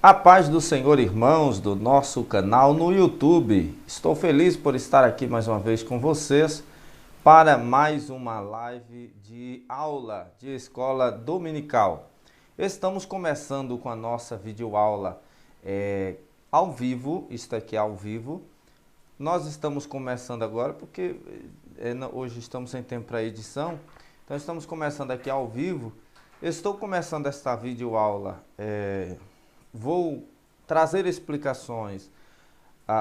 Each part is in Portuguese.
A paz do Senhor, irmãos, do nosso canal no YouTube. Estou feliz por estar aqui mais uma vez com vocês para mais uma live de aula de escola dominical. Estamos começando com a nossa videoaula ao vivo, isto aqui é ao vivo. Nós estamos começando agora porque hoje estamos sem tempo para edição, então estamos começando aqui ao vivo. Estou começando esta videoaula. Vou trazer explicações,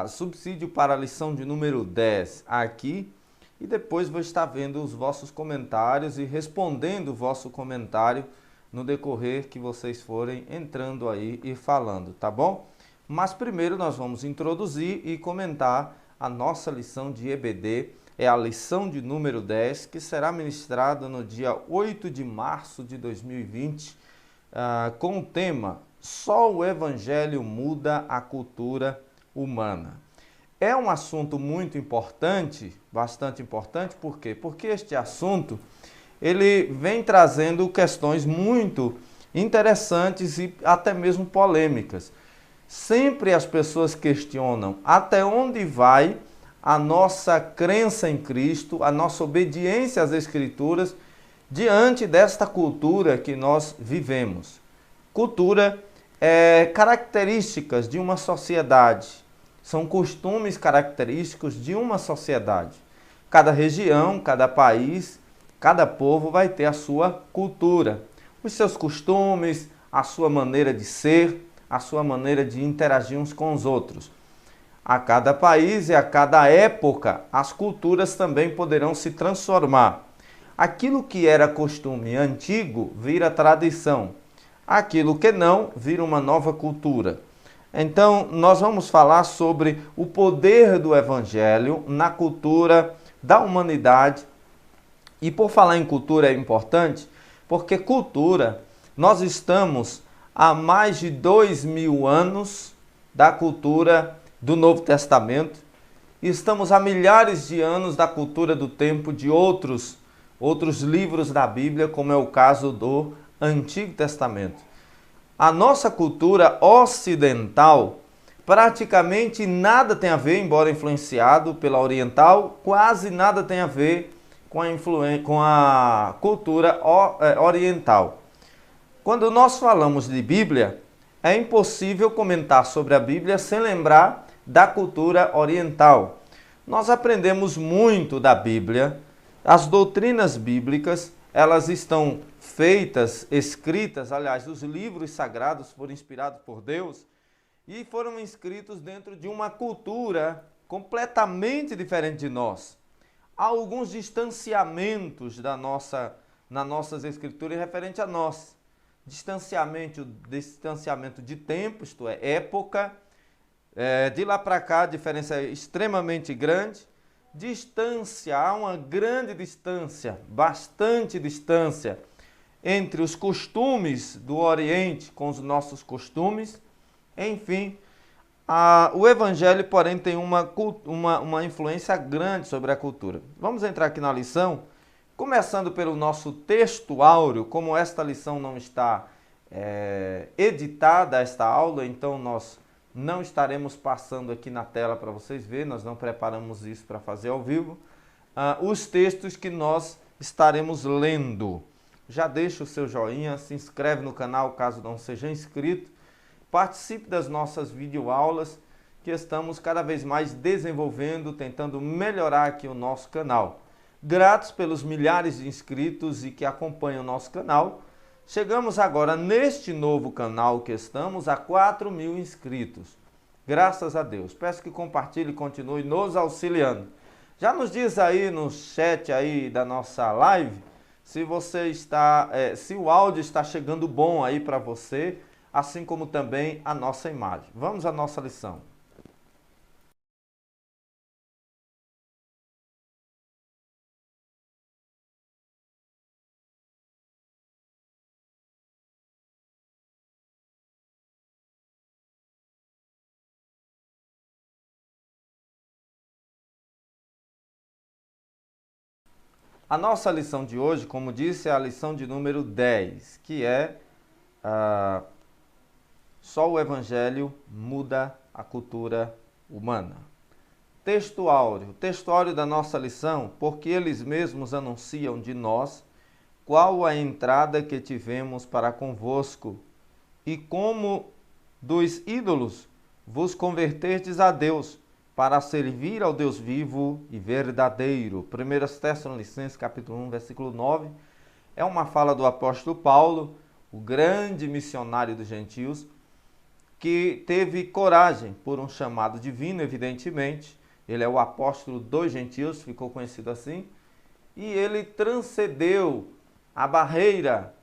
subsídio para a lição de número 10 aqui, e depois vou estar vendo os vossos comentários e respondendo o vosso comentário no decorrer que vocês forem entrando aí e falando, tá bom? Mas primeiro nós vamos introduzir e comentar a nossa lição de EBD, é a lição de número 10, que será ministrada no dia 8 de março de 2020, com o tema Só o Evangelho muda a cultura humana. É um assunto muito importante, bastante importante, por quê? Porque este assunto, ele vem trazendo questões muito interessantes e até mesmo polêmicas. Sempre as pessoas questionam até onde vai a nossa crença em Cristo, a nossa obediência às Escrituras, diante desta cultura que nós vivemos. Cultura características de uma sociedade, são costumes característicos de uma sociedade. Cada região, cada país, cada povo vai ter a sua cultura, os seus costumes, a sua maneira de ser, a sua maneira de interagir uns com os outros. A cada país e a cada época, as culturas também poderão se transformar. Aquilo que era costume antigo vira tradição. Aquilo que não, vira uma nova cultura. Então, nós vamos falar sobre o poder do Evangelho na cultura da humanidade. E por falar em cultura é importante, porque cultura, nós estamos há mais de 2000 anos da cultura do Novo Testamento. E estamos há milhares de anos da cultura do tempo de outros livros da Bíblia, como é o caso do Antigo Testamento. A nossa cultura ocidental praticamente nada tem a ver, embora influenciado pela oriental, quase nada tem a ver com a cultura oriental. Quando nós falamos de Bíblia, é impossível comentar sobre a Bíblia sem lembrar da cultura oriental. Nós aprendemos muito da Bíblia, as doutrinas bíblicas, elas estão escritas, aliás, os livros sagrados foram inspirados por Deus e foram escritos dentro de uma cultura completamente diferente de nós. Há alguns distanciamentos nas nossas escrituras referente a nós. Distanciamento de tempo, isto é, época. De lá para cá a diferença é extremamente grande. Distância, há uma grande distância, bastante distância entre os costumes do Oriente com os nossos costumes. Enfim, o Evangelho, porém, tem uma influência grande sobre a cultura. Vamos entrar aqui na lição, começando pelo nosso texto áureo. Como esta lição não está editada, esta aula, então nós não estaremos passando aqui na tela para vocês verem, nós não preparamos isso para fazer ao vivo. Os textos que nós estaremos lendo. Já deixa o seu joinha, se inscreve no canal caso não seja inscrito. Participe das nossas videoaulas que estamos cada vez mais desenvolvendo, tentando melhorar aqui o nosso canal. Gratos pelos milhares de inscritos e que acompanham o nosso canal. Chegamos agora neste novo canal que estamos a 4.000 inscritos. Graças a Deus. Peço que compartilhe e continue nos auxiliando. Já nos diz aí no chat aí da nossa live se você se o áudio está chegando bom aí para você, assim como também a nossa imagem. Vamos à nossa lição. A nossa lição de hoje, como disse, é a lição de número 10, que é Só o Evangelho muda a cultura humana. Texto áureo. Texto áureo da nossa lição, porque eles mesmos anunciam de nós qual a entrada que tivemos para convosco, e como dos ídolos vos converterdes a Deus, para servir ao Deus vivo e verdadeiro. 1 Tessalonicenses capítulo 1, versículo 9, é uma fala do apóstolo Paulo, o grande missionário dos gentios, que teve coragem por um chamado divino, evidentemente. Ele é o apóstolo dos gentios, ficou conhecido assim, e ele transcendeu a barreira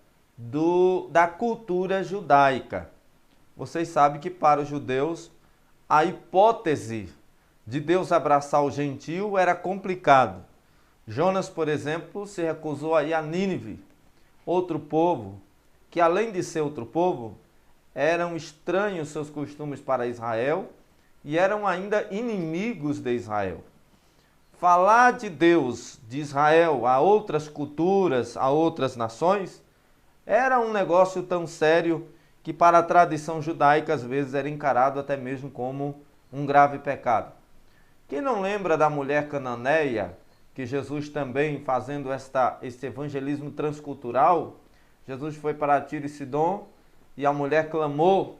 da cultura judaica. Vocês sabem que para os judeus a hipótese de Deus abraçar o gentio era complicado. Jonas, por exemplo, se recusou a ir a Nínive, outro povo, que além de ser outro povo, eram estranhos seus costumes para Israel e eram ainda inimigos de Israel. Falar de Deus, de Israel, a outras culturas, a outras nações, era um negócio tão sério que para a tradição judaica às vezes era encarado até mesmo como um grave pecado. Quem não lembra da mulher cananeia, que Jesus também fazendo este evangelismo transcultural, Jesus foi para Tiro e Sidom e a mulher clamou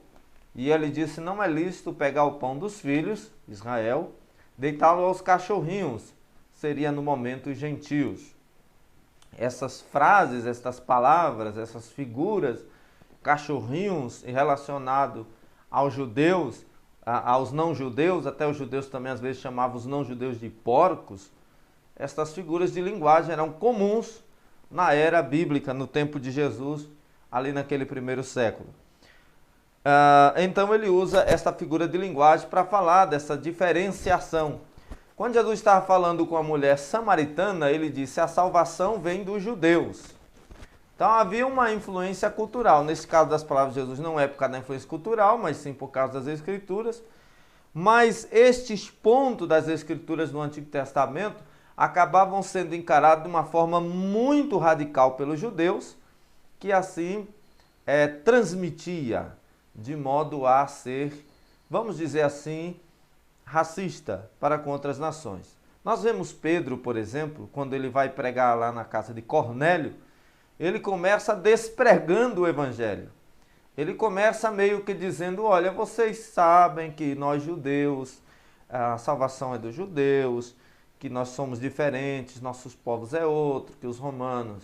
e ele disse: não é lícito pegar o pão dos filhos, Israel, deitá-lo aos cachorrinhos, seria no momento os gentios. Essas frases, estas palavras, essas figuras, cachorrinhos relacionado aos judeus, aos não-judeus, até os judeus também às vezes chamavam os não-judeus de porcos, estas figuras de linguagem eram comuns na era bíblica, no tempo de Jesus, ali naquele primeiro século. Então ele usa esta figura de linguagem para falar dessa diferenciação. Quando Jesus estava falando com a mulher samaritana, ele disse: a salvação vem dos judeus. Então havia uma influência cultural. Nesse caso das palavras de Jesus não é por causa da influência cultural, mas sim por causa das Escrituras. Mas estes pontos das Escrituras no Antigo Testamento acabavam sendo encarados de uma forma muito radical pelos judeus, que assim transmitia de modo a ser, vamos dizer assim, racista para com outras nações. Nós vemos Pedro, por exemplo, quando ele vai pregar lá na casa de Cornélio, ele começa despregando o evangelho. Ele começa meio que dizendo: olha, vocês sabem que nós judeus, a salvação é dos judeus, que nós somos diferentes, nossos povos é outro, que os romanos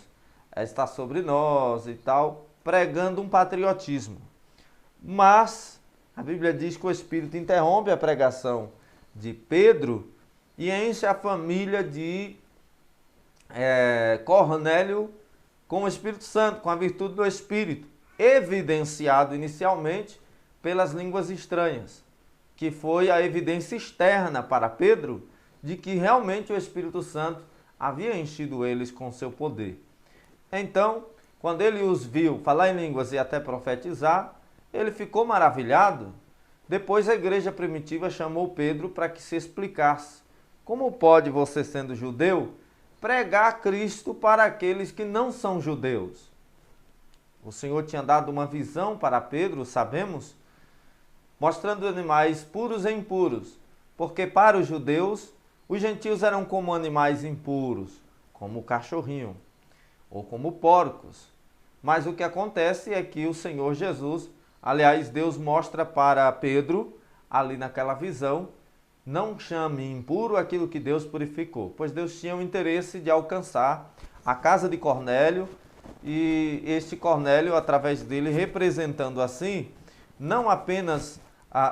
está sobre nós e tal, pregando um patriotismo. Mas a Bíblia diz que o Espírito interrompe a pregação de Pedro e enche a família de Cornélio com o Espírito Santo, com a virtude do Espírito, evidenciado inicialmente pelas línguas estranhas, que foi a evidência externa para Pedro de que realmente o Espírito Santo havia enchido eles com seu poder. Então, quando ele os viu falar em línguas e até profetizar, ele ficou maravilhado. Depois a igreja primitiva chamou Pedro para que se explicasse: como pode você, sendo judeu, pregar Cristo para aqueles que não são judeus? O Senhor tinha dado uma visão para Pedro, sabemos, mostrando animais puros e impuros, porque para os judeus, os gentios eram como animais impuros, como o cachorrinho, ou como porcos. Mas o que acontece é que o Senhor Jesus, aliás, Deus mostra para Pedro, ali naquela visão: não chame impuro aquilo que Deus purificou, pois Deus tinha o interesse de alcançar a casa de Cornélio, e este Cornélio, através dele, representando assim, não apenas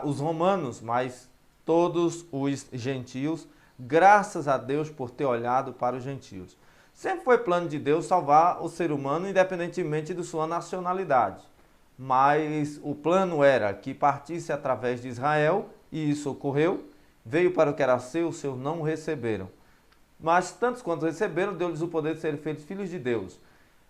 os romanos, mas todos os gentios, graças a Deus por ter olhado para os gentios. Sempre foi plano de Deus salvar o ser humano, independentemente de sua nacionalidade. Mas o plano era que partisse através de Israel, e isso ocorreu. Veio para o que era seu, os seus não o receberam. Mas tantos quantos receberam, deu-lhes o poder de serem feitos filhos de Deus.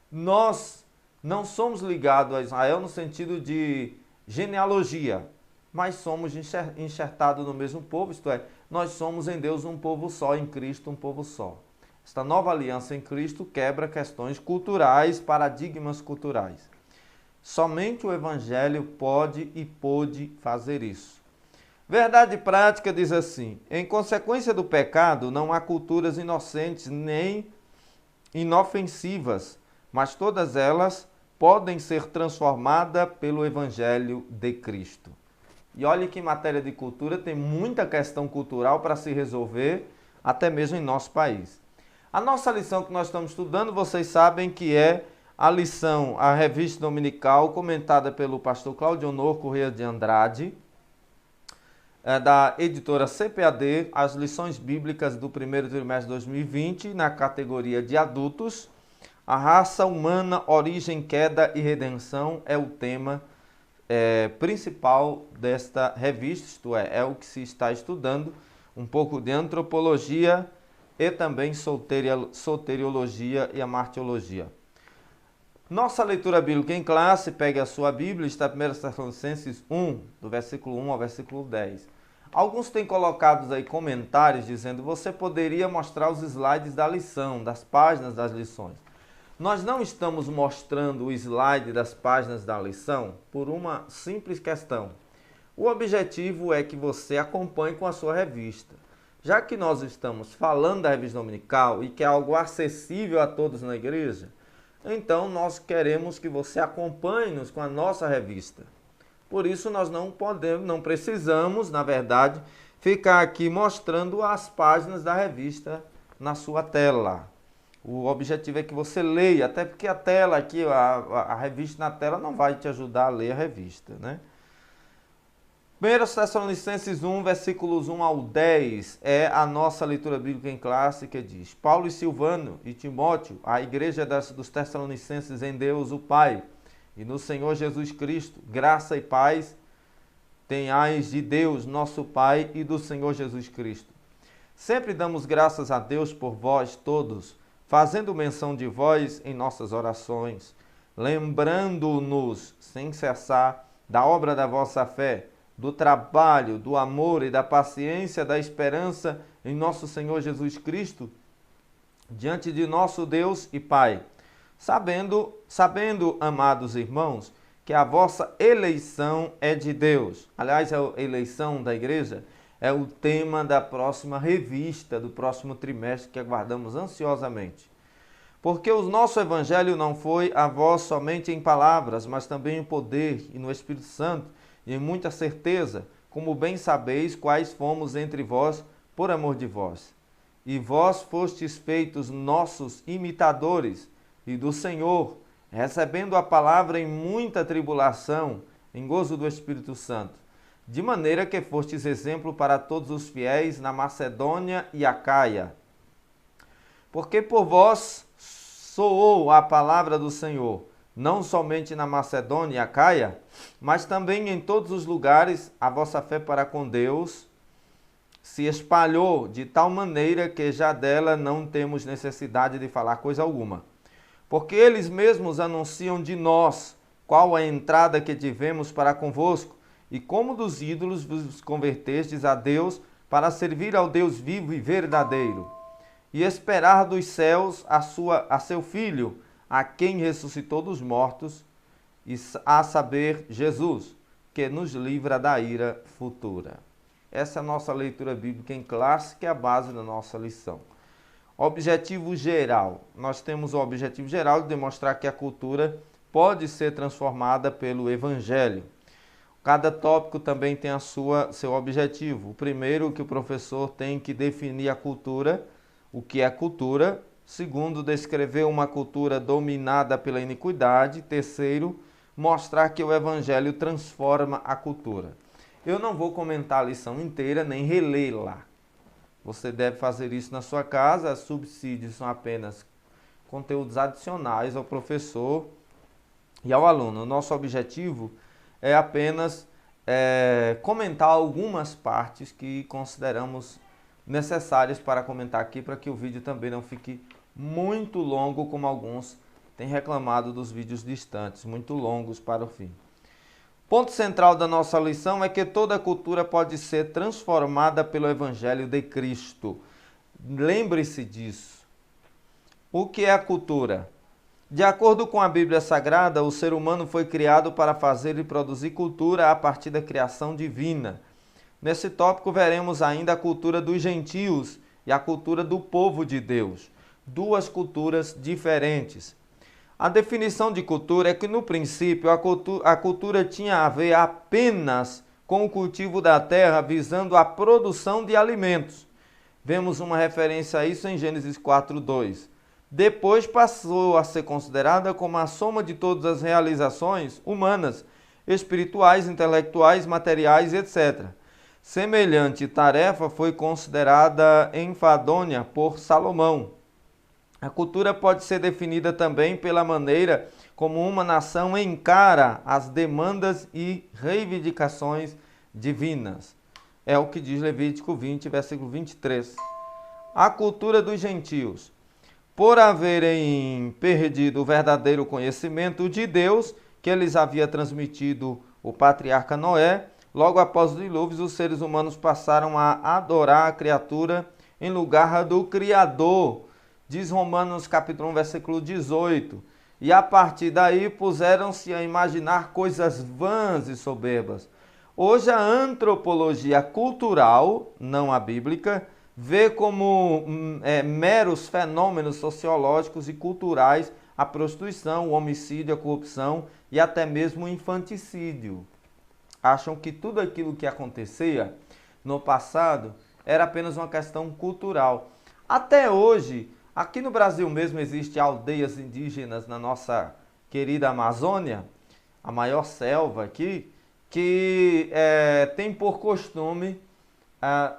Nós não somos ligados a Israel no sentido de genealogia, mas somos enxertados no mesmo povo, isto é, nós somos em Deus um povo só, em Cristo um povo só. Esta nova aliança em Cristo quebra questões culturais, paradigmas culturais. Somente o Evangelho pode e pôde fazer isso. Verdade prática diz assim: em consequência do pecado, não há culturas inocentes nem inofensivas, mas todas elas podem ser transformadas pelo Evangelho de Cristo. E olhe que em matéria de cultura tem muita questão cultural para se resolver, até mesmo em nosso país. A nossa lição que nós estamos estudando, vocês sabem que é a lição, a revista dominical, comentada pelo pastor Claudio Honor Corrêa de Andrade, da editora CPAD, as lições bíblicas do primeiro trimestre de 2020, na categoria de adultos. A raça humana, origem, queda e redenção é o tema principal desta revista, isto é o que se está estudando, um pouco de antropologia e também soteriologia e a martiologia. Nossa leitura bíblica em classe, pegue a sua Bíblia, está em 1 Tessalonicenses 1, do versículo 1 ao versículo 10. Alguns têm colocado aí comentários dizendo: você poderia mostrar os slides da lição, das páginas das lições. Nós não estamos mostrando o slide das páginas da lição por uma simples questão. O objetivo é que você acompanhe com a sua revista. Já que nós estamos falando da revista dominical e que é algo acessível a todos na igreja, então nós queremos que você acompanhe-nos com a nossa revista. Por isso nós não precisamos, na verdade, ficar aqui mostrando as páginas da revista na sua tela. O objetivo é que você leia, até porque a tela aqui, a revista na tela não vai te ajudar a ler a revista, né? 1 Tessalonicenses 1, versículos 1 ao 10, é a nossa leitura bíblica em classe, que diz: Paulo e Silvano e Timóteo, a igreja dos Tessalonicenses em Deus o Pai e no Senhor Jesus Cristo, graça e paz tenhais de Deus, nosso Pai, e do Senhor Jesus Cristo. Sempre damos graças a Deus por vós todos, fazendo menção de vós em nossas orações, lembrando-nos sem cessar da obra da vossa fé, do trabalho, do amor e da paciência, da esperança em nosso Senhor Jesus Cristo, diante de nosso Deus e Pai, sabendo, amados irmãos, que a vossa eleição é de Deus. Aliás, a eleição da igreja é o tema da próxima revista, do próximo trimestre, que aguardamos ansiosamente. Porque o nosso evangelho não foi a vós somente em palavras, mas também em poder e no Espírito Santo, e em muita certeza, como bem sabeis quais fomos entre vós por amor de vós. E vós fostes feitos nossos imitadores e do Senhor, recebendo a palavra em muita tribulação, em gozo do Espírito Santo, de maneira que fostes exemplo para todos os fiéis na Macedônia e Acaia. Porque por vós soou a palavra do Senhor, não somente na Macedônia e Acaia, mas também em todos os lugares a vossa fé para com Deus se espalhou de tal maneira que já dela não temos necessidade de falar coisa alguma. Porque eles mesmos anunciam de nós qual a entrada que tivemos para convosco, e como dos ídolos vos convertestes a Deus para servir ao Deus vivo e verdadeiro, e esperar dos céus a seu Filho, a quem ressuscitou dos mortos, a saber, Jesus, que nos livra da ira futura. Essa é a nossa leitura bíblica em classe, que é a base da nossa lição. Objetivo geral. Nós temos o objetivo geral de demonstrar que a cultura pode ser transformada pelo Evangelho. Cada tópico também tem seu objetivo. O primeiro, que o professor tem que definir a cultura, o que é cultura. Segundo, descrever uma cultura dominada pela iniquidade. Terceiro, mostrar que o Evangelho transforma a cultura. Eu não vou comentar a lição inteira, nem relê-la. Você deve fazer isso na sua casa. Os subsídios são apenas conteúdos adicionais ao professor e ao aluno. O nosso objetivo é apenas comentar algumas partes que consideramos necessárias para comentar aqui, para que o vídeo também não fique muito longo, como alguns têm reclamado dos vídeos distantes, muito longos para o fim. Ponto central da nossa lição é que toda cultura pode ser transformada pelo Evangelho de Cristo. Lembre-se disso. O que é a cultura? De acordo com a Bíblia Sagrada, o ser humano foi criado para fazer e produzir cultura a partir da criação divina. Nesse tópico veremos ainda a cultura dos gentios e a cultura do povo de Deus, duas culturas diferentes. A definição de cultura é que, no princípio, a cultura tinha a ver apenas com o cultivo da terra, visando a produção de alimentos. Vemos uma referência a isso em Gênesis 4:2. Depois passou a ser considerada como a soma de todas as realizações humanas, espirituais, intelectuais, materiais, etc. Semelhante tarefa foi considerada enfadonha por Salomão. A cultura pode ser definida também pela maneira como uma nação encara as demandas e reivindicações divinas. É o que diz Levítico 20, versículo 23. A cultura dos gentios. Por haverem perdido o verdadeiro conhecimento de Deus, que lhes havia transmitido o patriarca Noé, logo após os dilúvios, os seres humanos passaram a adorar a criatura em lugar do Criador. Diz Romanos capítulo 1, versículo 18. E a partir daí puseram-se a imaginar coisas vãs e soberbas. Hoje a antropologia cultural, não a bíblica, vê como meros fenômenos sociológicos e culturais a prostituição, o homicídio, a corrupção e até mesmo o infanticídio. Acham que tudo aquilo que acontecia no passado era apenas uma questão cultural. Até hoje, aqui no Brasil mesmo existem aldeias indígenas na nossa querida Amazônia, a maior selva aqui, que tem por costume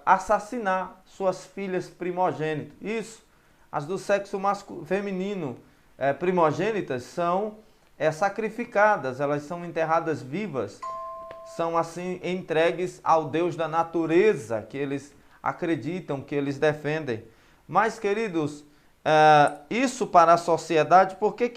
assassinar suas filhas primogênitas. Isso, as do sexo feminino primogênitas são sacrificadas, elas são enterradas vivas, são assim entregues ao Deus da natureza, que eles acreditam, que eles defendem. Mas, queridos, isso para a sociedade, por que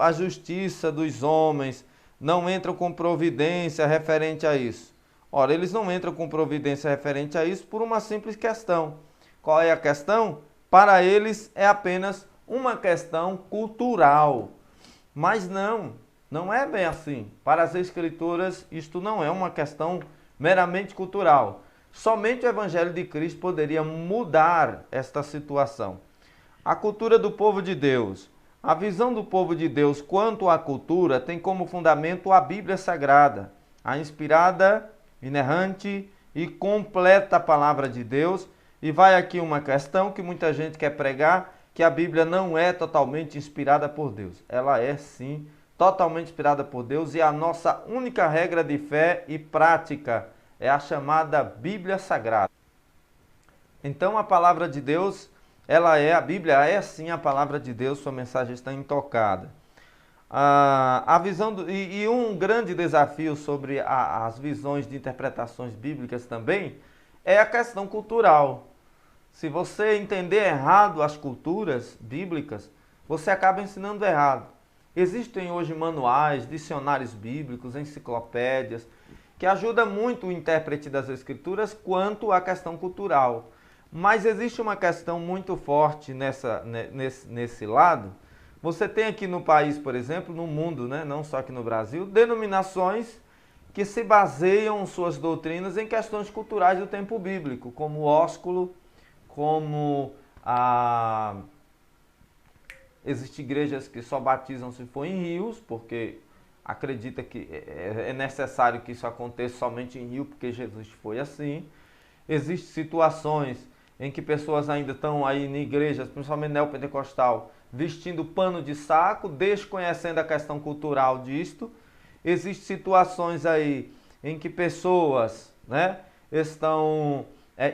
a justiça dos homens não entra com providência referente a isso? Ora, eles não entram com providência referente a isso por uma simples questão. Qual é a questão? Para eles é apenas uma questão cultural. Mas não é bem assim. Para as Escrituras, isto não é uma questão meramente cultural. Somente o Evangelho de Cristo poderia mudar esta situação. A cultura do povo de Deus. A visão do povo de Deus quanto à cultura tem como fundamento a Bíblia Sagrada, a inspirada, inerrante e completa palavra de Deus. E vai aqui uma questão que muita gente quer pregar, que a Bíblia não é totalmente inspirada por Deus. Ela é sim totalmente inspirada por Deus, e a nossa única regra de fé e prática é a chamada Bíblia Sagrada. Então a palavra de Deus, a Bíblia é sim a palavra de Deus, sua mensagem está intocada. A visão e um grande desafio sobre as visões de interpretações bíblicas também é a questão cultural. Se você entender errado as culturas bíblicas, você acaba ensinando errado. Existem hoje manuais, dicionários bíblicos, enciclopédias, que ajudam muito o intérprete das Escrituras quanto à questão cultural. Mas existe uma questão muito forte nesse lado. Você tem aqui no país, por exemplo, no mundo, né, não só aqui no Brasil, denominações que se baseiam suas doutrinas em questões culturais do tempo bíblico, como o ósculo, como existem igrejas que só batizam se for em rios, porque acredita que é necessário que isso aconteça somente em rio, porque Jesus foi assim. Existem situações em que pessoas ainda estão aí em igrejas, principalmente neopentecostal, vestindo pano de saco, desconhecendo a questão cultural disto. Existem situações aí em que pessoas, né, estão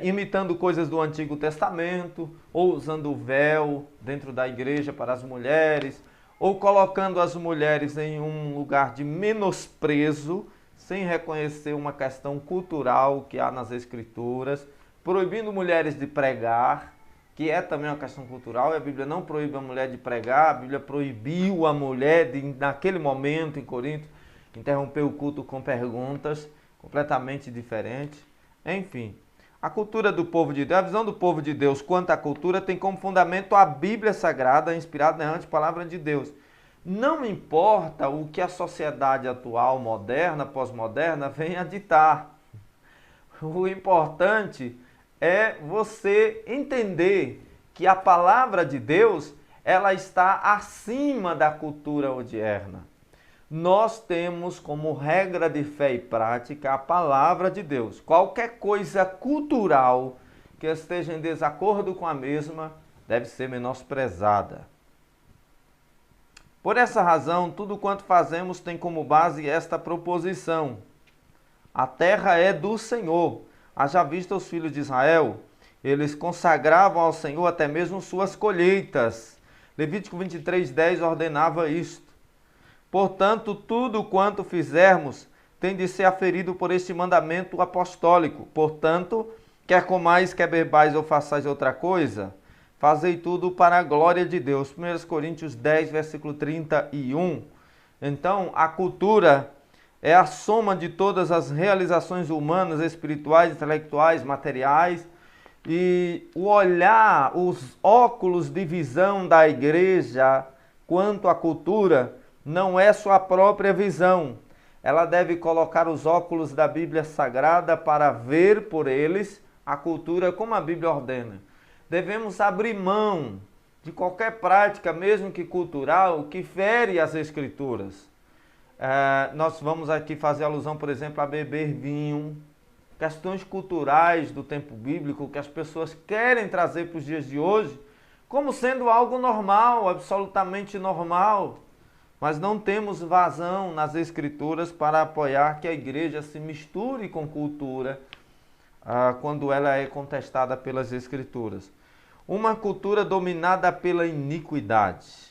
imitando coisas do Antigo Testamento, ou usando o véu dentro da igreja para as mulheres, ou colocando as mulheres em um lugar de menosprezo, sem reconhecer uma questão cultural que há nas Escrituras, proibindo mulheres de pregar, que é também uma questão cultural. A Bíblia não proíbe a mulher de pregar, a Bíblia proibiu a mulher de, naquele momento em Corinto, interromper o culto com perguntas completamente diferentes. Enfim, a cultura do povo de Deus, a visão do povo de Deus quanto à cultura tem como fundamento a Bíblia Sagrada, inspirada na palavra de Deus. Não importa o que a sociedade atual, moderna, pós-moderna, venha a ditar. O importante é você entender que a palavra de Deus, ela está acima da cultura odierna. Nós temos como regra de fé e prática a palavra de Deus. Qualquer coisa cultural que esteja em desacordo com a mesma deve ser menosprezada. Por essa razão, tudo quanto fazemos tem como base esta proposição: a terra é do Senhor. Haja vista os filhos de Israel, eles consagravam ao Senhor até mesmo suas colheitas. Levítico 23:10 ordenava isto. Portanto, tudo quanto fizermos tem de ser aferido por este mandamento apostólico. Portanto, quer comais, quer bebais ou façais outra coisa, fazei tudo para a glória de Deus. 1 Coríntios 10, versículo 31. Então, a cultura é a soma de todas as realizações humanas, espirituais, intelectuais, materiais. E o olhar, os óculos de visão da igreja quanto à cultura não é sua própria visão. Ela deve colocar os óculos da Bíblia Sagrada para ver por eles a cultura como a Bíblia ordena. Devemos abrir mão de qualquer prática, mesmo que cultural, que fere as Escrituras. Nós vamos aqui fazer alusão, por exemplo, a beber vinho, questões culturais do tempo bíblico que as pessoas querem trazer para os dias de hoje como sendo algo normal, absolutamente normal. Mas não temos vazão nas Escrituras para apoiar que a igreja se misture com cultura quando ela é contestada pelas Escrituras. Uma cultura dominada pela iniquidade.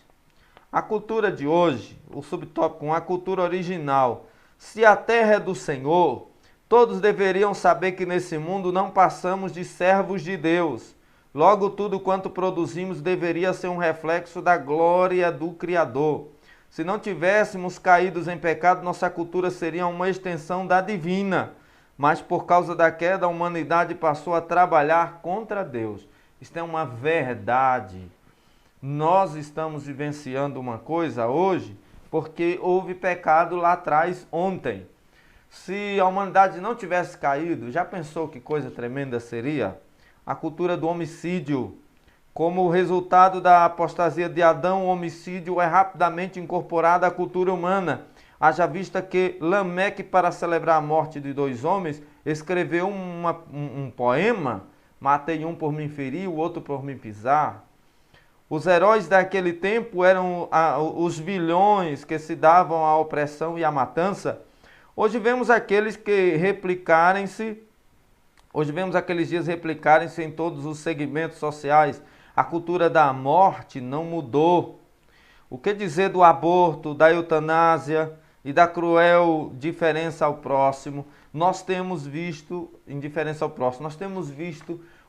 A cultura de hoje, o subtópico, a cultura original. Se a terra é do Senhor, todos deveriam saber que nesse mundo não passamos de servos de Deus. Logo, tudo quanto produzimos deveria ser um reflexo da glória do Criador. Se não tivéssemos caídos em pecado, nossa cultura seria uma extensão da divina. Mas por causa da queda, a humanidade passou a trabalhar contra Deus. Isto é uma verdade. Nós estamos vivenciando uma coisa hoje porque houve pecado lá atrás, ontem. Se a humanidade não tivesse caído, já pensou que coisa tremenda seria? A cultura do homicídio. Como resultado da apostasia de Adão, o homicídio é rapidamente incorporado à cultura humana. Haja vista que Lameque, para celebrar a morte de 2 homens, escreveu um poema: matei um por me ferir, o outro por me pisar. Os heróis daquele tempo eram os vilões que se davam à opressão e à matança. Hoje vemos aqueles dias replicarem-se em todos os segmentos sociais. A cultura da morte não mudou. O que dizer do aborto, da eutanásia e da cruel indiferença ao próximo? Nós temos visto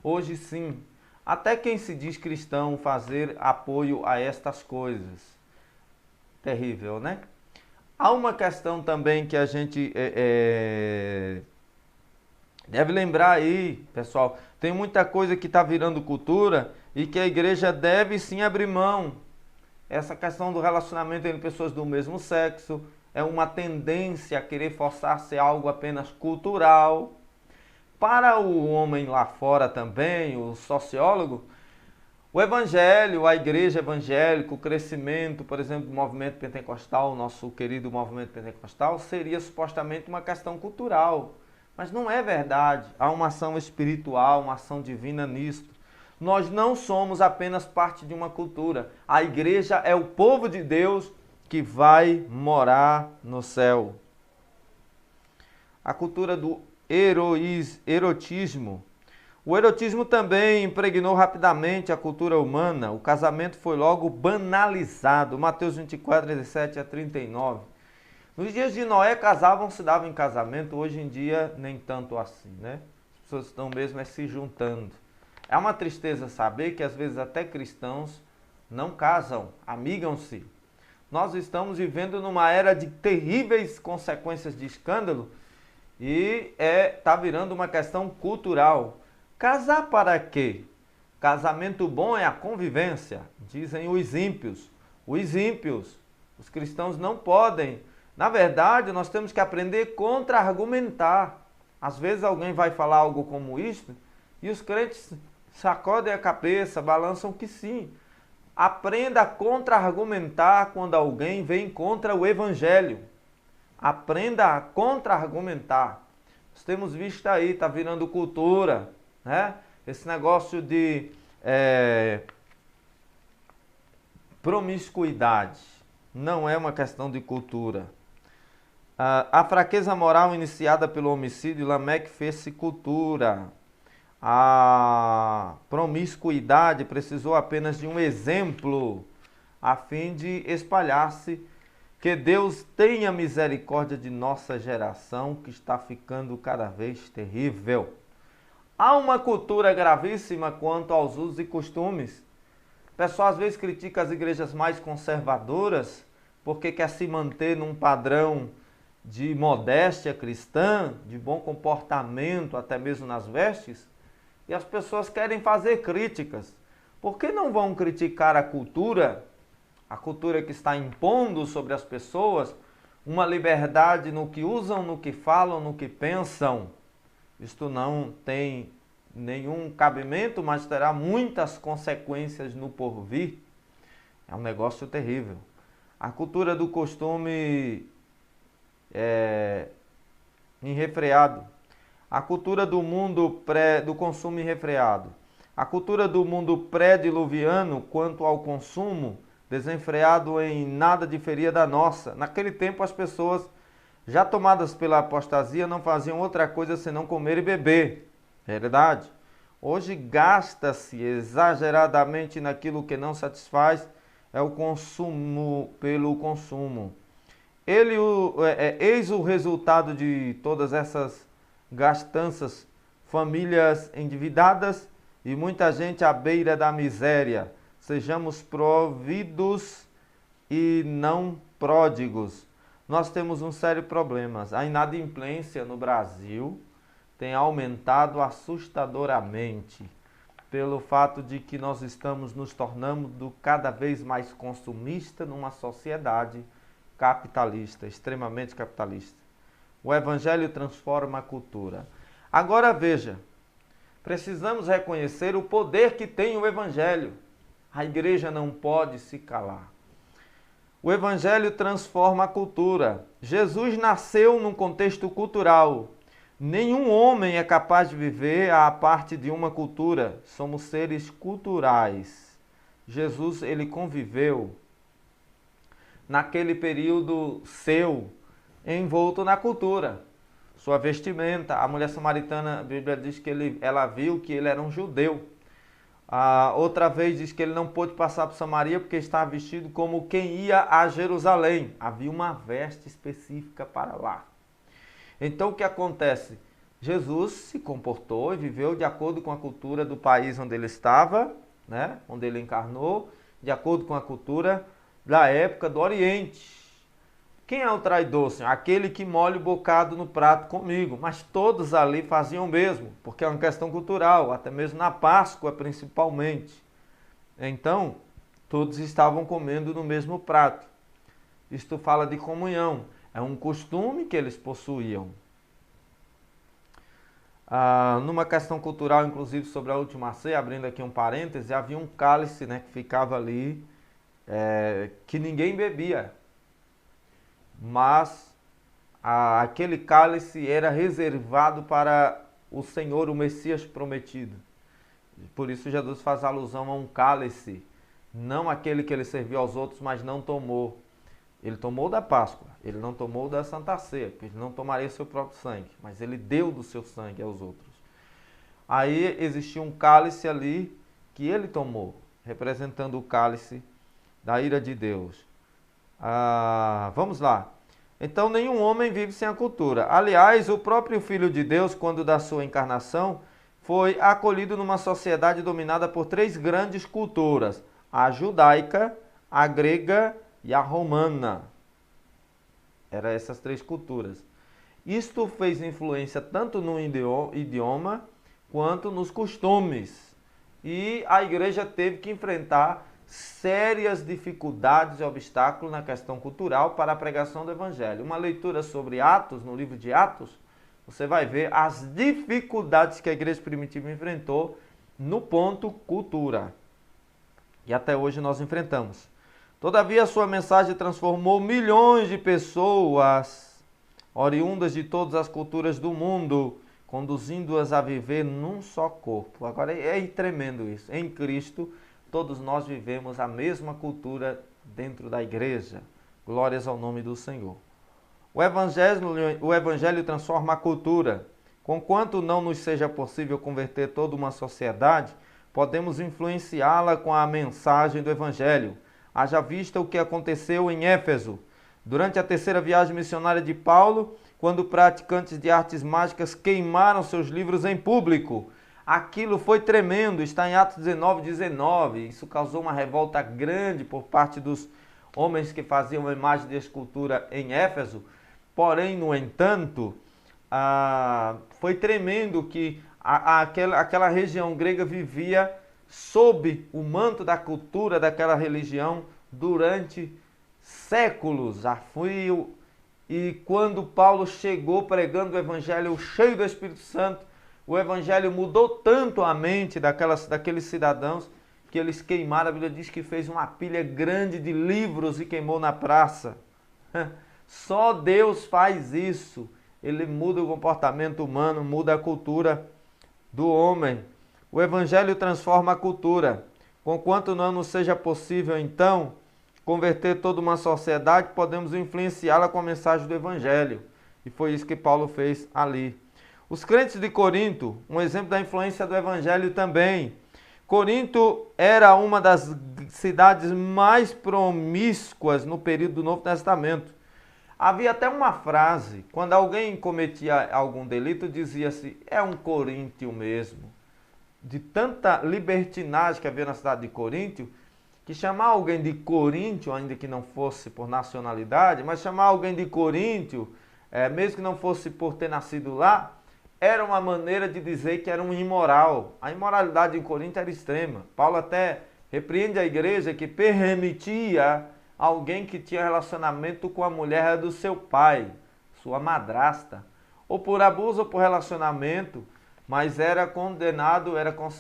hoje sim, até quem se diz cristão fazer apoio a estas coisas. Terrível, né? Há uma questão também que a gente deve lembrar aí, pessoal. Tem muita coisa que está virando cultura e que a igreja deve sim abrir mão. Essa questão do relacionamento entre pessoas do mesmo sexo é uma tendência a querer forçar a ser algo apenas cultural. Para o homem lá fora também, o sociólogo, o evangelho, a igreja evangélica, o crescimento, por exemplo, do movimento pentecostal, o nosso querido movimento pentecostal, seria supostamente uma questão cultural. Mas não é verdade. Há uma ação espiritual, uma ação divina nisto. Nós não somos apenas parte de uma cultura. A igreja é o povo de Deus que vai morar no céu. A cultura do erotismo. O erotismo também impregnou rapidamente a cultura humana. O casamento foi logo banalizado. Mateus 24, 17 a 39. Nos dias de Noé casavam-se, davam em casamento. Hoje em dia nem tanto assim, né? As pessoas estão mesmo se juntando. É uma tristeza saber que às vezes até cristãos não casam, amigam-se. Nós estamos vivendo numa era de terríveis consequências de escândalo e está virando uma questão cultural. Casar para quê? Casamento bom é a convivência, dizem os ímpios. Os ímpios Os cristãos não podem. Na verdade, nós temos que aprender a contra-argumentar. Às vezes alguém vai falar algo como isto e os crentes sacodem a cabeça, balançam que sim. Aprenda a contra-argumentar quando alguém vem contra o evangelho. Aprenda a contra-argumentar. Nós temos visto aí, está virando cultura, né? Esse negócio de promiscuidade. Não é uma questão de cultura. A fraqueza moral iniciada pelo homicídio, Lameque fez-se cultura. A promiscuidade precisou apenas de um exemplo a fim de espalhar-se. Que Deus tenha misericórdia de nossa geração, que está ficando cada vez terrível. Há uma cultura gravíssima quanto aos usos e costumes. O pessoal às vezes critica as igrejas mais conservadoras porque quer se manter num padrão de modéstia cristã, de bom comportamento, até mesmo nas vestes, e as pessoas querem fazer críticas. Por que não vão criticar a cultura que está impondo sobre as pessoas uma liberdade no que usam, no que falam, no que pensam? Isto não tem nenhum cabimento, mas terá muitas consequências no porvir. É um negócio terrível. A cultura do costume irrefreado. A cultura do mundo do consumo irrefreado. A cultura do mundo pré-diluviano quanto ao consumo desenfreado em nada diferia da nossa. Naquele tempo as pessoas, já tomadas pela apostasia, não faziam outra coisa senão comer e beber. Verdade? Hoje gasta-se exageradamente naquilo que não satisfaz, é o consumo pelo consumo. Eis o resultado de todas essas gastanças, famílias endividadas e muita gente à beira da miséria. Sejamos providos e não pródigos. Nós temos um sério problema. A inadimplência no Brasil tem aumentado assustadoramente pelo fato de que nós estamos nos tornando cada vez mais consumistas numa sociedade capitalista, extremamente capitalista. O evangelho transforma a cultura. Agora veja, precisamos reconhecer o poder que tem o evangelho. A igreja não pode se calar. O evangelho transforma a cultura. Jesus nasceu num contexto cultural. Nenhum homem é capaz de viver à parte de uma cultura. Somos seres culturais. Jesus, ele conviveu naquele período seu, envolto na cultura. Sua vestimenta, a mulher samaritana, a Bíblia diz que ela viu que ele era um judeu. Outra vez diz que ele não pôde passar por Samaria porque estava vestido como quem ia a Jerusalém. Havia uma veste específica para lá. Então o que acontece? Jesus se comportou e viveu de acordo com a cultura do país onde ele estava, né? Onde ele encarnou, de acordo com a cultura da época do Oriente. Quem é o traidor, Senhor? Aquele que molha o bocado no prato comigo. Mas todos ali faziam o mesmo, porque é uma questão cultural, até mesmo na Páscoa principalmente. Então, todos estavam comendo no mesmo prato. Isto fala de comunhão. É um costume que eles possuíam. Numa questão cultural, inclusive sobre a última ceia, abrindo aqui um parêntese, havia um cálice, né, que ficava ali, que ninguém bebia. Mas aquele cálice era reservado para o Senhor, o Messias prometido. Por isso Jesus faz alusão a um cálice, não aquele que ele serviu aos outros, mas não tomou. Ele tomou da Páscoa, ele não tomou da Santa Ceia, porque ele não tomaria seu próprio sangue, mas ele deu do seu sangue aos outros. Aí existia um cálice ali que ele tomou, representando o cálice da ira de Deus. Vamos lá. Então nenhum homem vive sem a cultura. Aliás, o próprio Filho de Deus, quando da sua encarnação, foi acolhido numa sociedade dominada por três grandes culturas: a judaica, a grega e a romana. Eram essas três culturas. Isto fez influência tanto no idioma quanto nos costumes. E a igreja teve que enfrentar sérias dificuldades e obstáculos na questão cultural para a pregação do Evangelho. Uma leitura sobre Atos, no livro de Atos, você vai ver as dificuldades que a igreja primitiva enfrentou no ponto cultura. E até hoje nós enfrentamos. Todavia, sua mensagem transformou milhões de pessoas, oriundas de todas as culturas do mundo, conduzindo-as a viver num só corpo. Agora é tremendo isso. Em Cristo, todos nós vivemos a mesma cultura dentro da igreja. Glórias ao nome do Senhor. O Evangelho transforma a cultura. Conquanto não nos seja possível converter toda uma sociedade, podemos influenciá-la com a mensagem do Evangelho. Haja vista o que aconteceu em Éfeso. Durante a terceira viagem missionária de Paulo, quando praticantes de artes mágicas queimaram seus livros em público. Aquilo foi tremendo, está em Atos 19:19. Isso causou uma revolta grande por parte dos homens que faziam a imagem de escultura em Éfeso. Porém, no entanto, foi tremendo que aquela região grega vivia sob o manto da cultura daquela religião durante séculos a fio. E quando Paulo chegou pregando o Evangelho cheio do Espírito Santo, o Evangelho mudou tanto a mente daqueles cidadãos que eles queimaram. A Bíblia diz que fez uma pilha grande de livros e queimou na praça. Só Deus faz isso. Ele muda o comportamento humano, muda a cultura do homem. O Evangelho transforma a cultura. Conquanto não nos seja possível, então, converter toda uma sociedade, podemos influenciá-la com a mensagem do Evangelho. E foi isso que Paulo fez ali. Os crentes de Corinto, um exemplo da influência do Evangelho também. Corinto era uma das cidades mais promíscuas no período do Novo Testamento. Havia até uma frase, quando alguém cometia algum delito, dizia-se, é um coríntio mesmo. De tanta libertinagem que havia na cidade de Corinto, que chamar alguém de coríntio, ainda que não fosse por nacionalidade, mas chamar alguém de coríntio, mesmo que não fosse por ter nascido lá, era uma maneira de dizer que era um imoral. A imoralidade em Corinto era extrema. Paulo até repreende a igreja que permitia alguém que tinha relacionamento com a mulher do seu pai, sua madrasta, ou por abuso ou por relacionamento, mas era condenado,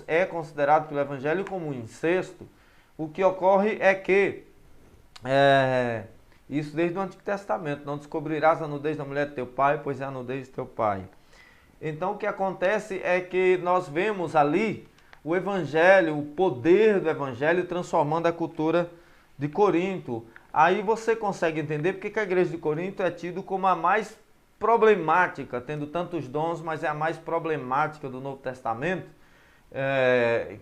é considerado pelo Evangelho como um incesto. O que ocorre é que, isso desde o Antigo Testamento, não descobrirás a nudez da mulher de teu pai, pois é a nudez de teu pai. Então o que acontece é que nós vemos ali o Evangelho, o poder do Evangelho transformando a cultura de Corinto. Aí você consegue entender porque que a igreja de Corinto é tida como a mais problemática, tendo tantos dons, mas é a mais problemática do Novo Testamento.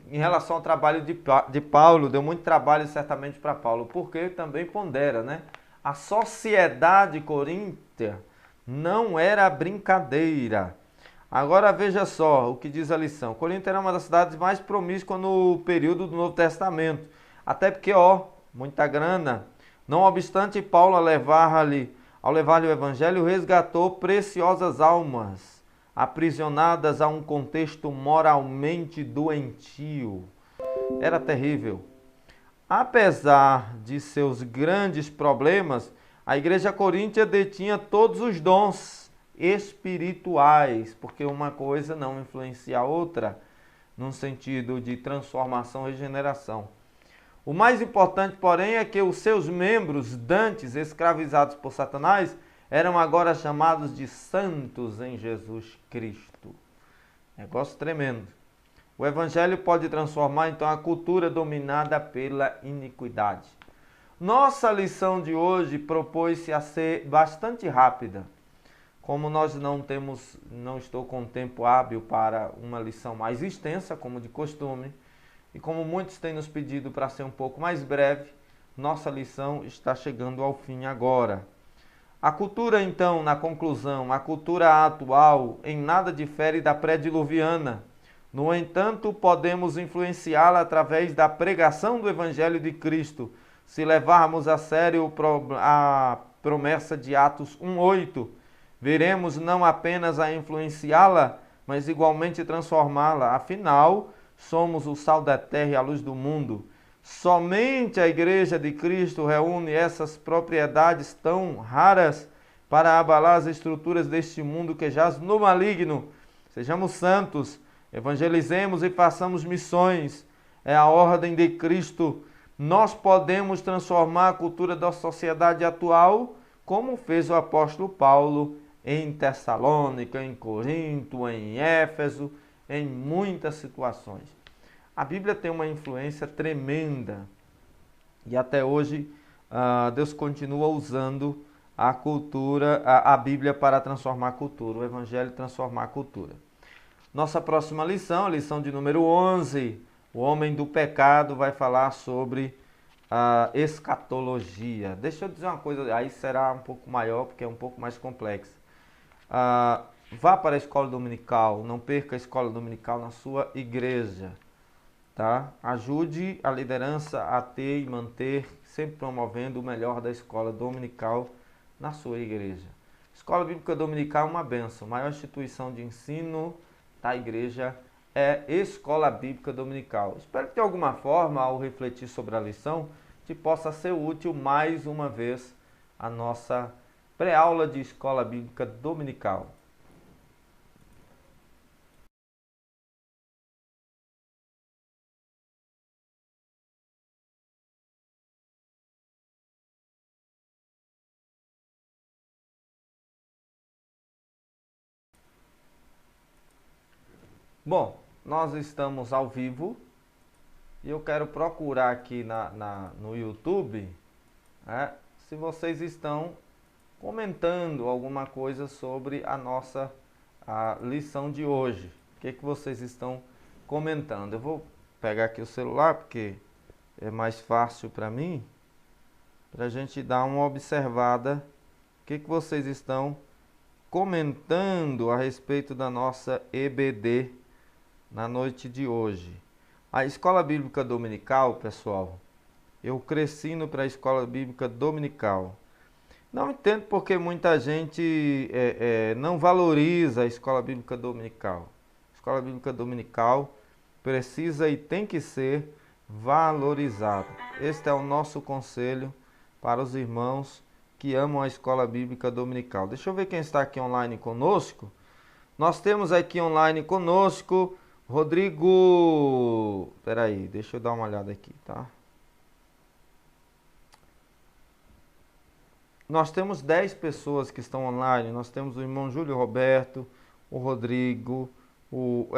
Em relação ao trabalho de Paulo, deu muito trabalho certamente para Paulo, porque também pondera, né? A sociedade coríntia não era brincadeira. Agora veja só o que diz a lição. Corinto era uma das cidades mais promíscuas no período do Novo Testamento. Até porque, muita grana. Não obstante, Paulo, ao levar-lhe o Evangelho, resgatou preciosas almas, aprisionadas a um contexto moralmente doentio. Era terrível. Apesar de seus grandes problemas, a igreja coríntia detinha todos os dons espirituais, porque uma coisa não influencia a outra, num sentido de transformação e regeneração. O mais importante, porém, é que os seus membros, dantes escravizados por Satanás, eram agora chamados de santos em Jesus Cristo. Negócio tremendo. O Evangelho pode transformar, então, a cultura dominada pela iniquidade. Nossa lição de hoje propôs-se a ser bastante rápida. Como nós não estou com tempo hábil para uma lição mais extensa, como de costume, e como muitos têm nos pedido para ser um pouco mais breve, nossa lição está chegando ao fim agora. A cultura, então, na conclusão, a cultura atual em nada difere da pré-diluviana. No entanto, podemos influenciá-la através da pregação do Evangelho de Cristo, se levarmos a sério a promessa de Atos 1:8. Veremos não apenas a influenciá-la, mas igualmente transformá-la. Afinal, somos o sal da terra e a luz do mundo. Somente a Igreja de Cristo reúne essas propriedades tão raras para abalar as estruturas deste mundo que jaz no maligno. Sejamos santos, evangelizemos e façamos missões. É a ordem de Cristo. Nós podemos transformar a cultura da sociedade atual, como fez o apóstolo Paulo em Tessalônica, em Corinto, em Éfeso, em muitas situações. A Bíblia tem uma influência tremenda e até hoje Deus continua usando a cultura, a Bíblia para transformar a cultura, o Evangelho transformar a cultura. Nossa próxima lição, a lição de número 11, o homem do pecado vai falar sobre a escatologia. Deixa eu dizer uma coisa, aí será um pouco maior porque é um pouco mais complexo. Vá para a escola dominical, não perca a escola dominical na sua igreja. Tá? Ajude a liderança a ter e manter, sempre promovendo o melhor da escola dominical na sua igreja. Escola Bíblica Dominical é uma bênção. A maior instituição de ensino da igreja é Escola Bíblica Dominical. Espero que de alguma forma, ao refletir sobre a lição, te possa ser útil mais uma vez a nossa pré-aula de Escola Bíblica Dominical. Bom, nós estamos ao vivo e eu quero procurar aqui no YouTube, se vocês estão comentando alguma coisa sobre a nossa lição de hoje. O que vocês estão comentando? Eu vou pegar aqui o celular porque é mais fácil para mim, para a gente dar uma observada. O que vocês estão comentando a respeito da nossa EBD na noite de hoje? A Escola Bíblica Dominical, pessoal, eu cresci indo para a Escola Bíblica Dominical. Não entendo porque muita gente não valoriza a Escola Bíblica Dominical. A Escola Bíblica Dominical precisa e tem que ser valorizada. Este é o nosso conselho para os irmãos que amam a Escola Bíblica Dominical. Deixa eu ver quem está aqui online conosco. Nós temos aqui online conosco Rodrigo... Peraí, deixa eu dar uma olhada aqui, tá? Nós temos 10 pessoas que estão online. Nós temos o irmão Júlio Roberto, o Rodrigo, o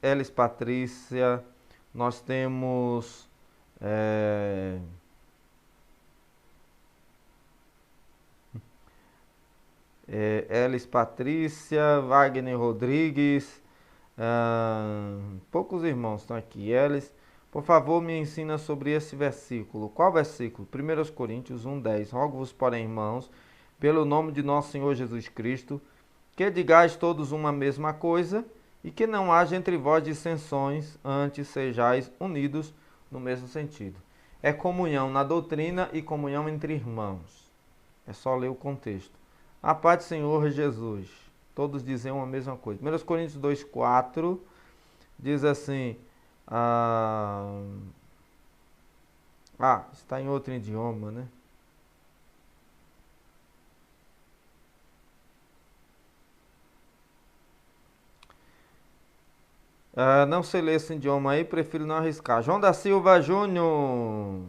Elis Patrícia. Nós temos... Elis Patrícia, Wagner Rodrigues... poucos irmãos estão aqui. Elis, por favor, me ensina sobre esse versículo. Qual versículo? 1 Coríntios 1:10. Rogo-vos, porém, irmãos, pelo nome de nosso Senhor Jesus Cristo, que digais todos uma mesma coisa e que não haja entre vós dissensões, antes sejais unidos no mesmo sentido. É comunhão na doutrina e comunhão entre irmãos. É só ler o contexto. A paz do Senhor Jesus. Todos dizem uma mesma coisa. 1 Coríntios 2:4 diz assim... está em outro idioma, né? Não sei ler esse idioma aí, prefiro não arriscar. João da Silva Júnior.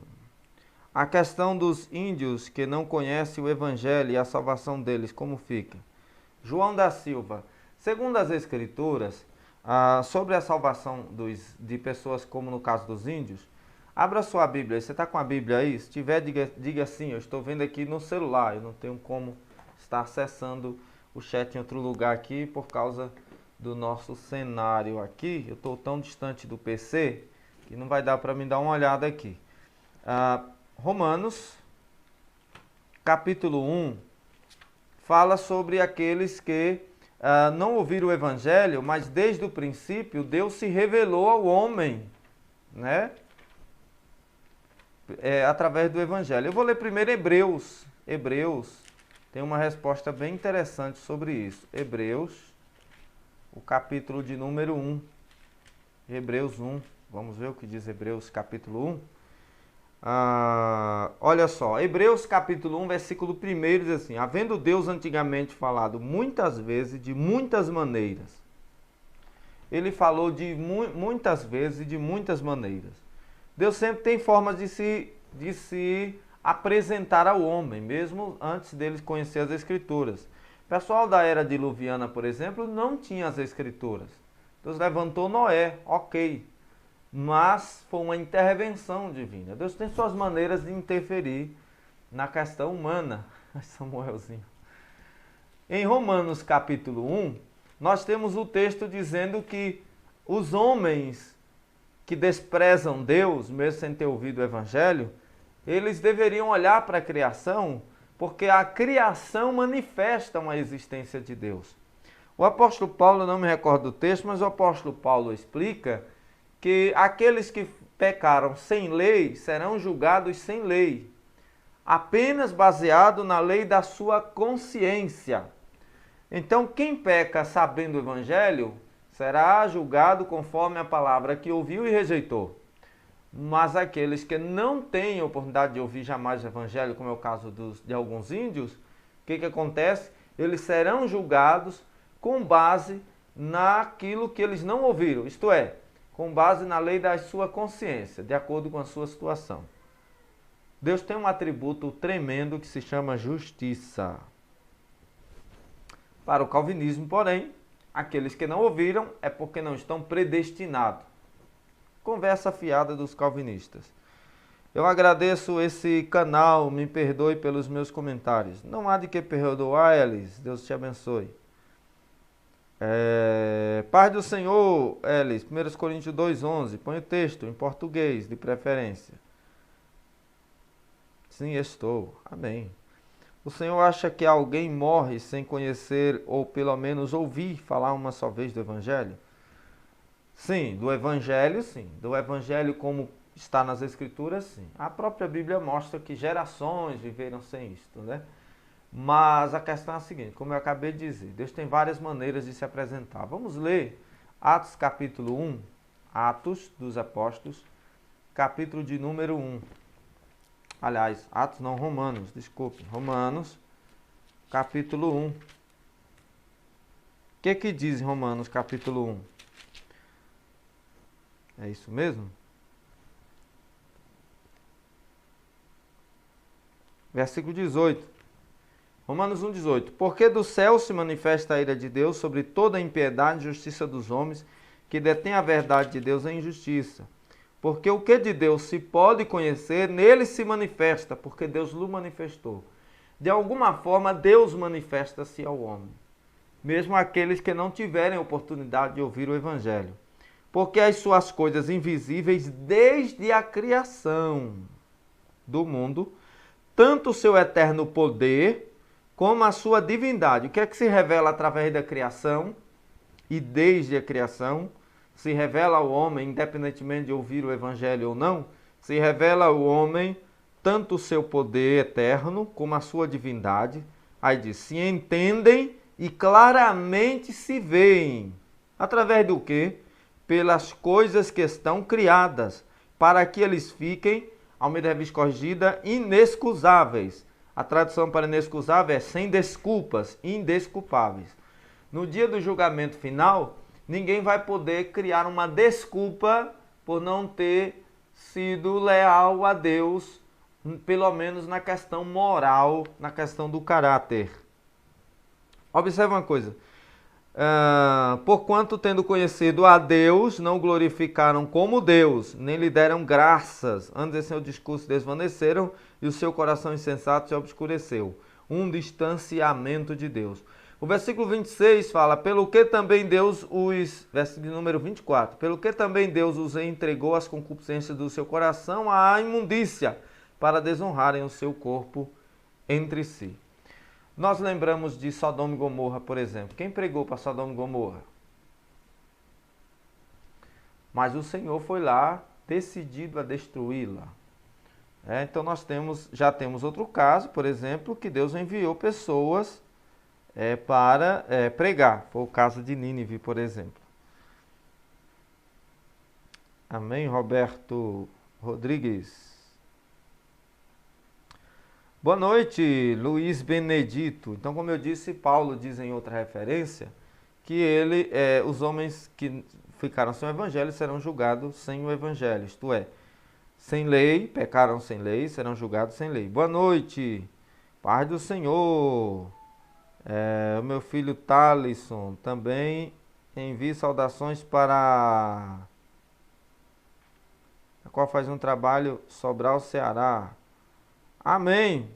A questão dos índios que não conhecem o Evangelho e a salvação deles, como fica? João da Silva, segundo as Escrituras, sobre a salvação de pessoas como no caso dos índios, abra sua Bíblia. Você está com a Bíblia aí? Se tiver, diga assim, eu estou vendo aqui no celular, eu não tenho como estar acessando o chat em outro lugar aqui por causa do nosso cenário aqui. Eu estou tão distante do PC que não vai dar para me dar uma olhada aqui. Romanos, capítulo 1, fala sobre aqueles que não ouviram o Evangelho, mas desde o princípio Deus se revelou ao homem, né? Através do Evangelho. Eu vou ler primeiro Hebreus. Hebreus tem uma resposta bem interessante sobre isso. Hebreus, o capítulo de número 1. Hebreus 1. Vamos ver o que diz Hebreus capítulo 1. Olha só, Hebreus capítulo 1, versículo 1 diz assim: havendo Deus antigamente falado muitas vezes, de muitas maneiras. Ele falou de muitas vezes e de muitas maneiras. Deus sempre tem formas de se apresentar ao homem, mesmo antes dele conhecer as Escrituras. O pessoal da era diluviana, por exemplo, não tinha as Escrituras. Deus levantou Noé, ok. Mas foi uma intervenção divina. Deus tem suas maneiras de interferir na questão humana. Samuelzinho. Em Romanos capítulo 1, nós temos o texto dizendo que os homens que desprezam Deus, mesmo sem ter ouvido o Evangelho, eles deveriam olhar para a criação, porque a criação manifesta uma existência de Deus. O apóstolo Paulo, não me recordo do texto, mas o apóstolo Paulo explica que aqueles que pecaram sem lei serão julgados sem lei, apenas baseado na lei da sua consciência. Então, quem peca sabendo o Evangelho será julgado conforme a palavra que ouviu e rejeitou. Mas aqueles que não têm oportunidade de ouvir jamais o Evangelho, como é o caso de alguns índios, o que acontece? Eles serão julgados com base naquilo que eles não ouviram, isto é, com base na lei da sua consciência, de acordo com a sua situação. Deus tem um atributo tremendo que se chama justiça. Para o calvinismo, porém, aqueles que não ouviram é porque não estão predestinados. Conversa fiada dos calvinistas. Eu agradeço esse canal, me perdoe pelos meus comentários. Não há de que perdoar, Elis, Deus te abençoe. Paz do Senhor, Elis, 1 Coríntios 2,11, põe o texto em português, de preferência. Sim, estou. Amém. O Senhor acha que alguém morre sem conhecer ou pelo menos ouvir falar uma só vez do Evangelho? Sim, do Evangelho sim. Do Evangelho como está nas Escrituras sim. A própria Bíblia mostra que gerações viveram sem isto, né? Mas a questão é a seguinte, como eu acabei de dizer, Deus tem várias maneiras de se apresentar. Vamos ler Atos capítulo 1, Atos dos Apóstolos, capítulo de número 1. Aliás, Atos não, Romanos, desculpe. Romanos, capítulo 1. O que diz em Romanos, capítulo 1? É isso mesmo? Versículo 18. Romanos 1, 18. Porque do céu se manifesta a ira de Deus sobre toda a impiedade e justiça dos homens, que detêm a verdade de Deus em injustiça. Porque o que de Deus se pode conhecer, nele se manifesta, porque Deus o manifestou. De alguma forma, Deus manifesta-se ao homem, mesmo aqueles que não tiverem oportunidade de ouvir o Evangelho. Porque as suas coisas invisíveis, desde a criação do mundo, tanto o seu eterno poder, como a sua divindade. O que é que se revela através da criação? E desde a criação, se revela ao homem, independentemente de ouvir o Evangelho ou não, se revela ao homem tanto o seu poder eterno, como a sua divindade. Aí diz, se entendem e claramente se veem. Através do quê? Pelas coisas que estão criadas, para que eles fiquem, Almeida Revista Corrigida, inexcusáveis. A tradução para inexcusável é sem desculpas, indesculpáveis. No dia do julgamento final, ninguém vai poder criar uma desculpa por não ter sido leal a Deus, pelo menos na questão moral, na questão do caráter. Observe uma coisa. Porquanto, tendo conhecido a Deus, não glorificaram como Deus, nem lhe deram graças. Antes em seu discurso desvaneceram e o seu coração insensato se obscureceu. Um distanciamento de Deus. O versículo 26 fala, pelo que também Deus os... Versículo número 24. Pelo que também Deus os entregou às concupiscências do seu coração, à imundícia, para desonrarem o seu corpo entre si. Nós lembramos de Sodoma e Gomorra, por exemplo. Quem pregou para Sodoma e Gomorra? Mas o Senhor foi lá, decidido a destruí-la. Então nós já temos outro caso, por exemplo, que Deus enviou pessoas para pregar. Foi o caso de Nínive, por exemplo. Amém, Roberto Rodrigues? Boa noite, Luiz Benedito. Então, como eu disse, Paulo diz em outra referência que os homens que ficaram sem o evangelho serão julgados sem o evangelho, isto é, sem lei, pecaram sem lei, serão julgados sem lei. Boa noite, paz do Senhor. O meu filho Talisson também envia saudações para a qual faz um trabalho Sobral, Ceará. Amém.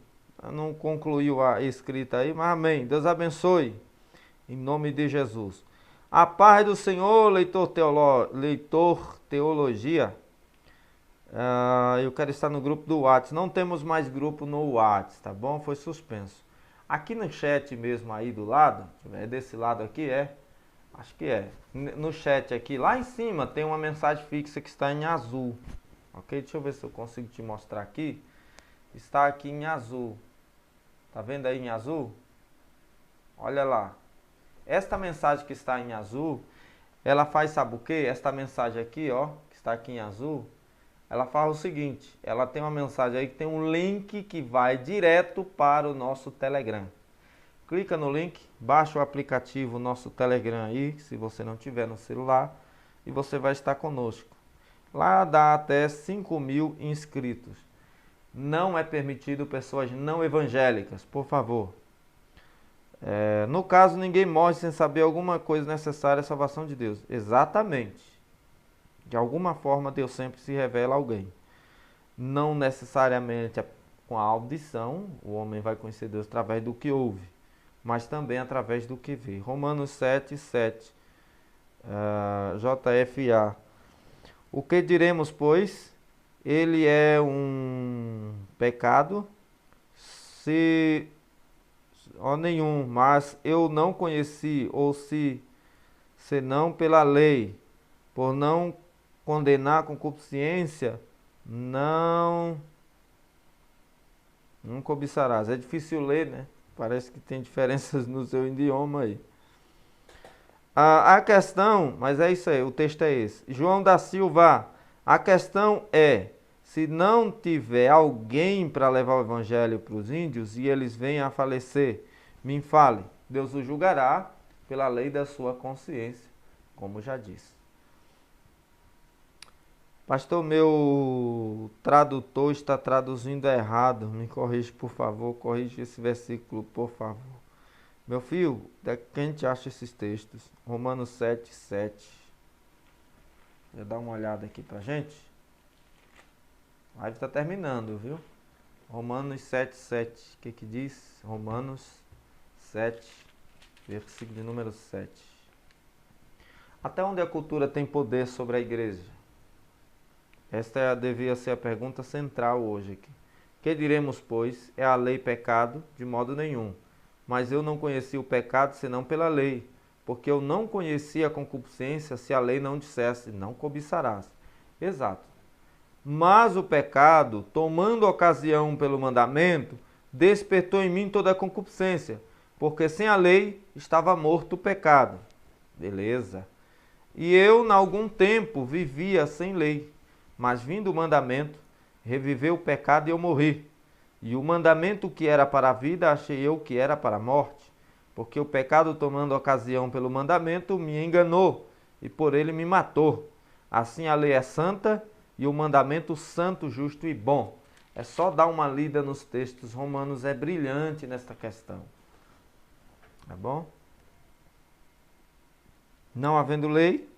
Não concluiu a escrita aí, mas amém. Deus abençoe. Em nome de Jesus. A paz do Senhor, leitor teologia. Eu quero estar no grupo do WhatsApp. Não temos mais grupo no WhatsApp, tá bom? Foi suspenso. Aqui no chat mesmo aí do lado, é desse lado aqui, acho que é. No chat aqui, lá em cima, tem uma mensagem fixa que está em azul. Ok? Deixa eu ver se eu consigo te mostrar aqui. Está aqui em azul. Tá vendo aí em azul? Olha lá. Esta mensagem que está em azul, ela faz, sabe o quê? Esta mensagem aqui, ó, que está aqui em azul, ela fala o seguinte, ela tem uma mensagem aí que tem um link que vai direto para o nosso Telegram. Clica no link, baixa o aplicativo nosso Telegram aí, se você não tiver no celular, e você vai estar conosco. Lá dá até 5.000 inscritos. Não é permitido pessoas não evangélicas, por favor. No caso, ninguém morre sem saber alguma coisa necessária à salvação de Deus. Exatamente. De alguma forma, Deus sempre se revela a alguém. Não necessariamente com a audição, o homem vai conhecer Deus através do que ouve, mas também através do que vê. Romanos 7:7. JFA. O que diremos, pois? Ele é um pecado? Nenhum, mas eu não conheci, ou senão pela lei, por não condenar com concupiscência, não cobiçarás. É difícil ler, né? Parece que tem diferenças no seu idioma aí. A questão, mas é isso aí, o texto é esse. João da Silva, a questão é, se não tiver alguém para levar o evangelho para os índios e eles venham a falecer, me fale, Deus o julgará pela lei da sua consciência, como já disse. Pastor, meu tradutor está traduzindo errado, me corrija, por favor, corrija esse versículo, por favor. Meu filho, quem a gente acha esses textos? Romanos 7:7. Vou dar uma olhada aqui pra gente. A live está terminando, viu? Romanos 7:7. O que diz? Romanos 7, versículo de número 7. Até onde a cultura tem poder sobre a igreja? Esta devia ser a pergunta central hoje aqui. Que diremos, pois, é a lei pecado? De modo nenhum. Mas eu não conheci o pecado senão pela lei, porque eu não conhecia a concupiscência se a lei não dissesse, não cobiçarás. Exato. Mas o pecado, tomando ocasião pelo mandamento, despertou em mim toda a concupiscência, porque sem a lei estava morto o pecado. Beleza. E eu, em algum tempo, vivia sem lei, mas vindo o mandamento, reviveu o pecado e eu morri. E o mandamento que era para a vida, achei eu que era para a morte, porque o pecado, tomando ocasião pelo mandamento, me enganou, e por ele me matou. Assim a lei é santa, e o mandamento santo, justo e bom. É só dar uma lida nos textos romanos, é brilhante nesta questão. Tá bom? Não havendo lei,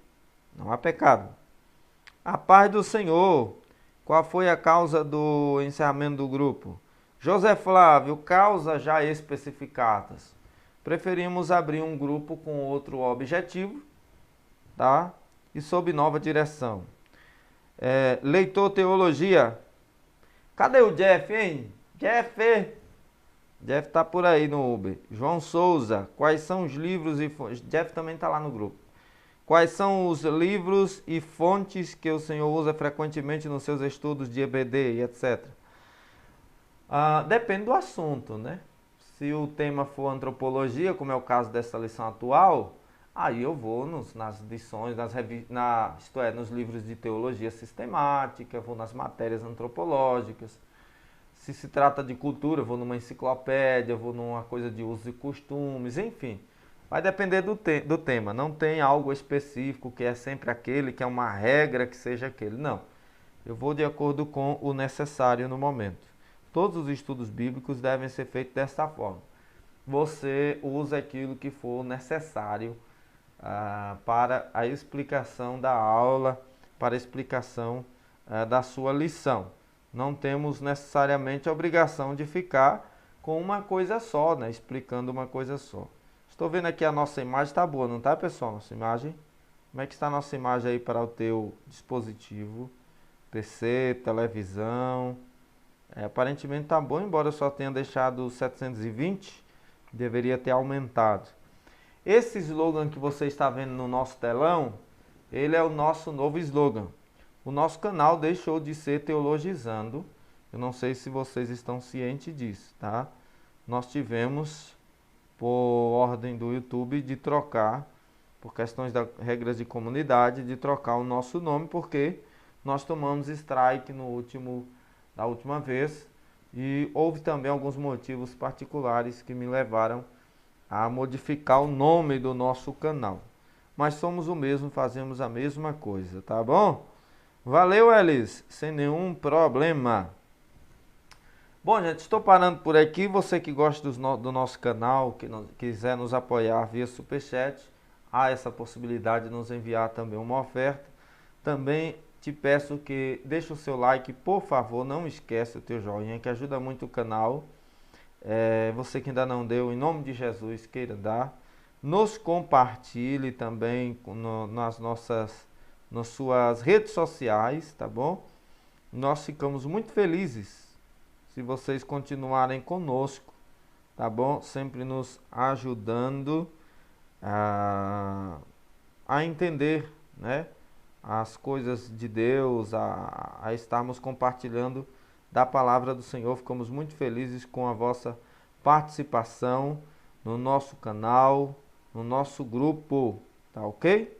não há pecado. A paz do Senhor. Qual foi a causa do encerramento do grupo? José Flávio, causas já especificadas. Preferimos abrir um grupo com outro objetivo, tá? E sob nova direção. Leitor teologia. Cadê o Jeff, hein? Jeff tá por aí no Uber. João Souza, quais são os livros e fontes? Jeff também tá lá no grupo. Quais são os livros e fontes que o senhor usa frequentemente nos seus estudos de EBD e etc? Depende do assunto, né? Se o tema for antropologia, como é o caso dessa lição atual, aí eu vou nas lições, isto é, nos livros de teologia sistemática, vou nas matérias antropológicas. Se trata de cultura, eu vou numa enciclopédia, eu vou numa coisa de usos e costumes, enfim. Vai depender do tema. Não tem algo específico que é sempre aquele, que é uma regra que seja aquele. Não. Eu vou de acordo com o necessário no momento. Todos os estudos bíblicos devem ser feitos desta forma. Você usa aquilo que for necessário para a explicação da aula, para a explicação da sua lição. Não temos necessariamente a obrigação de ficar com uma coisa só, né? Explicando uma coisa só. Estou vendo aqui a nossa imagem, está boa, não está, pessoal? Nossa imagem. Como é que está a nossa imagem aí para o teu dispositivo? PC, televisão. Aparentemente está bom, embora eu só tenha deixado 720, deveria ter aumentado. Esse slogan que você está vendo no nosso telão, ele é o nosso novo slogan. O nosso canal deixou de ser Teologizando. Eu não sei se vocês estão cientes disso, tá? Nós tivemos, por ordem do YouTube, de trocar, por questões das regras de comunidade, de trocar o nosso nome, porque nós tomamos strike da última vez e houve também alguns motivos particulares que me levaram a modificar o nome do nosso canal. Mas somos o mesmo, fazemos a mesma coisa, tá bom? Valeu, Elis, sem nenhum problema. Bom, gente, estou parando por aqui. Você que gosta do nosso canal, que quiser nos apoiar via Superchat, há essa possibilidade de nos enviar também uma oferta. Também te peço que deixe o seu like, por favor, não esquece o teu joinha, que ajuda muito o canal. Você que ainda não deu, em nome de Jesus, queira dar. Nos compartilhe também nas suas redes sociais, tá bom? Nós ficamos muito felizes se vocês continuarem conosco, tá bom? Sempre nos ajudando a entender, né, as coisas de Deus, a estarmos compartilhando da palavra do Senhor. Ficamos muito felizes com a vossa participação no nosso canal, no nosso grupo, tá ok?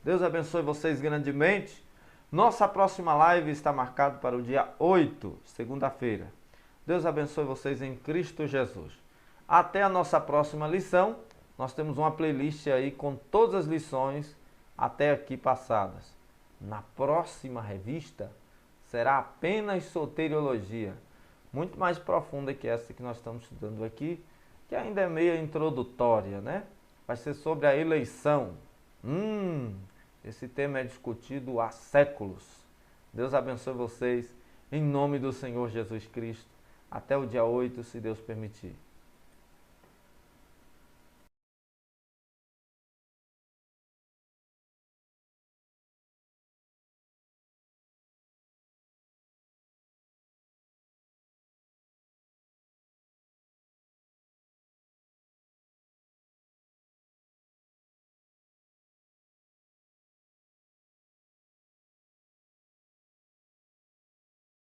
Deus abençoe vocês grandemente. Nossa próxima live está marcada para o dia 8, segunda-feira. Deus abençoe vocês em Cristo Jesus. Até a nossa próxima lição. Nós temos uma playlist aí com todas as lições até aqui passadas. Na próxima revista será apenas soteriologia, muito mais profunda que essa que nós estamos estudando aqui, que ainda é meio introdutória, né? Vai ser sobre a eleição. Esse tema é discutido há séculos. Deus abençoe vocês, em nome do Senhor Jesus Cristo. Até o dia 8, se Deus permitir.